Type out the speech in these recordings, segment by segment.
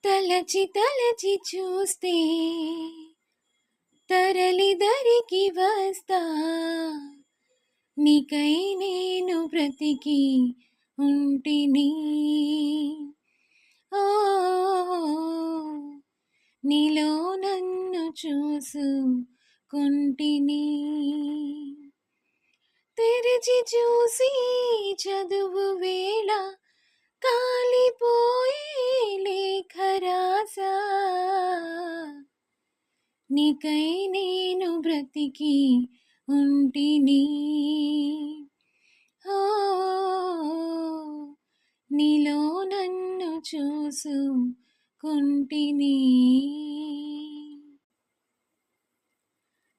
తలచి తలచి చూస్తే తరలి దరికి వస్తా, నీకై నేను బ్రతికి ఉంటిని. ఓ నీలో నన్ను చూసుకుంటిని. తెరిచి చూసి చదువు వేళ కాలిపోయి లేఖ రాసా, నీకై నేను బ్రతికి ఉంటిని. ఓ నీలో నన్ను చూసుకుంటిని.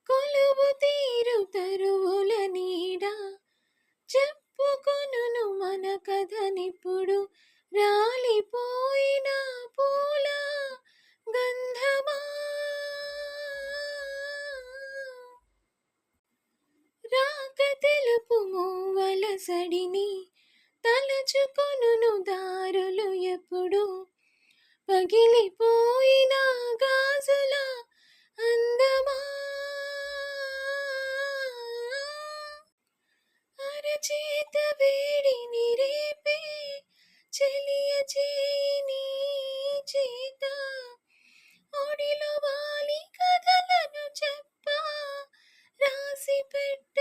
కొలువు తీరు తరువుల నీడ చెప్పుకొనును మన కథనిప్పుడు, రాలిపోయిన పూల గంధమా, రాక తెలుపు మూవల సడిని తలచుకొనును దారులు ఎప్పుడు, పగిలిపోయిన గాజుల అందమా, అరచేత వేడిని రేపే చెలియ చేయి చేత, ఒడిలో వాలి కథలను చెప్ప రాసి పెట్ట